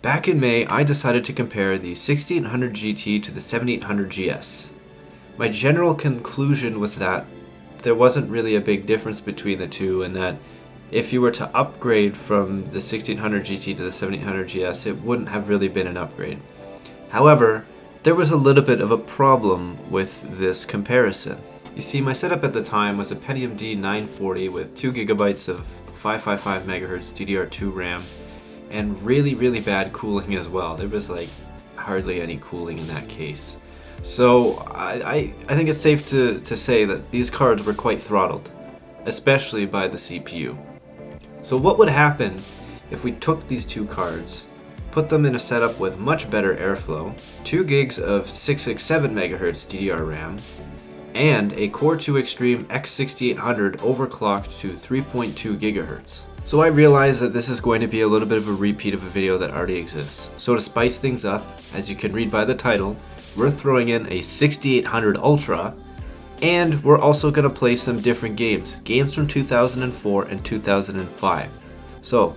Back in May, I decided to compare the 6800 GT to the 7800 GS. My general conclusion was that there wasn't really a big difference between the two, and that if you were to upgrade from the 6800 GT to the 7800 GS, it wouldn't have really been an upgrade. However, there was a little bit of a problem with this comparison. You see, my setup at the time was a Pentium D940 with 2GB of 555 MHz DDR2 RAM and really bad cooling as well. There was like hardly any cooling in that case. So I think it's safe to say that these cards were quite throttled, especially by the CPU. So what would happen if we took these two cards, put them in a setup with much better airflow, 2 gigs of 667 MHz DDR RAM, and a Core 2 Extreme X6800 overclocked to 3.2 GHz? So I realize that this is going to be a little bit of a repeat of a video that already exists. So to spice things up, as you can read by the title, we're throwing in a 6800 Ultra, and we're also going to play some different games from 2004 and 2005. So,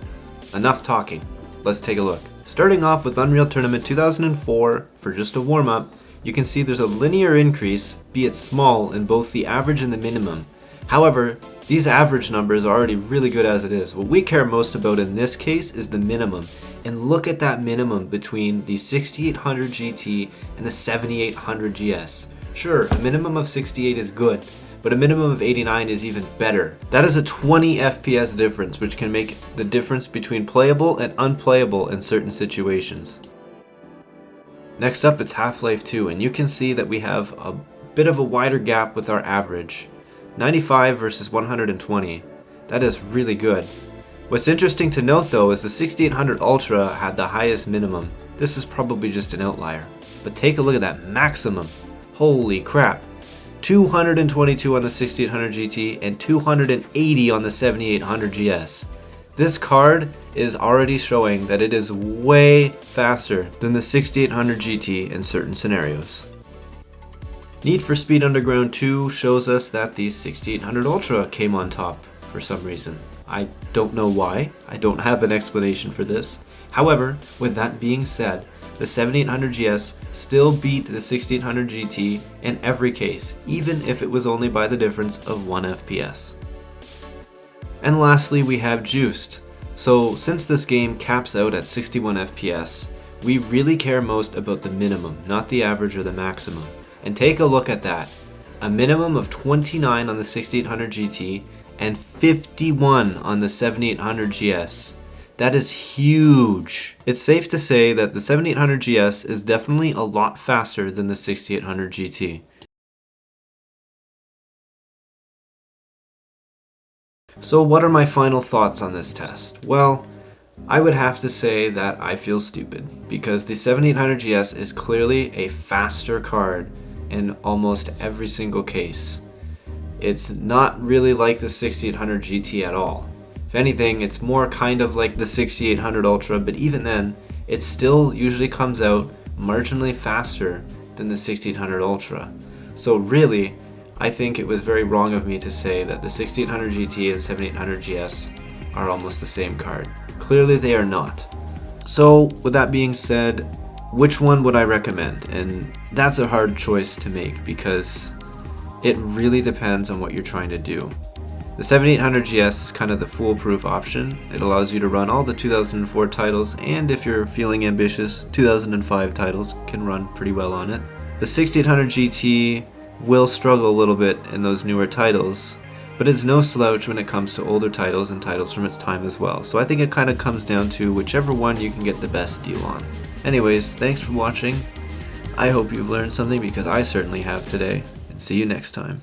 enough talking, let's take a look. Starting off with Unreal Tournament 2004, for just a warm-up, you can see there's a linear increase, be it small, in both the average and the minimum. However, these average numbers are already really good as it is. What we care most about in this case is the minimum. And look at that minimum between the 6800 GT and the 7800 GS. Sure, a minimum of 68 is good, but a minimum of 89 is even better. That is a 20 FPS difference, which can make the difference between playable and unplayable in certain situations. Next up, it's Half-Life 2, and you can see that we have a bit of a wider gap with our average. 95 versus 120. That is really good. What's interesting to note though is the 6800 Ultra had the highest minimum. This is probably just an outlier. But take a look at that maximum. Holy crap. 222 on the 6800 GT and 280 on the 7800 GS. This card is already showing that it is way faster than the 6800 GT in certain scenarios. Need for Speed Underground 2 shows us that the 6800 Ultra came on top for some reason. I don't know why. I don't have an explanation for this. However, with that being said, the 7800 GS still beat the 6800 GT in every case, even if it was only by the difference of 1 FPS. And lastly, we have Juiced. So since this game caps out at 61 FPS, we really care most about the minimum, not the average or the maximum. And take a look at that. A minimum of 29 on the 6800 GT and 51 on the 7800 GS. That is huge. It's safe to say that the 7800 GS is definitely a lot faster than the 6800 GT. So what are my final thoughts on this test? Well, I would have to say that I feel stupid, because the 7800 GS is clearly a faster card in almost every single case. It's not really like the 6800 GT at all. If anything, it's more kind of like the 6800 Ultra, but even then, it still usually comes out marginally faster than the 6800 Ultra. So really, I think it was very wrong of me to say that the 6800 GT and 7800 GS are almost the same card. Clearly they are not. So with that being said, which one would I recommend? And that's a hard choice to make because it really depends on what you're trying to do. The 7800 GS is kind of the foolproof option. It allows you to run all the 2004 titles, and if you're feeling ambitious, 2005 titles can run pretty well on it. The 6800 GT will struggle a little bit in those newer titles, but it's no slouch when it comes to older titles and titles from its time as well. So I think it kind of comes down to whichever one you can get the best deal on. Anyways, thanks for watching. I hope you've learned something because I certainly have today, and see you next time.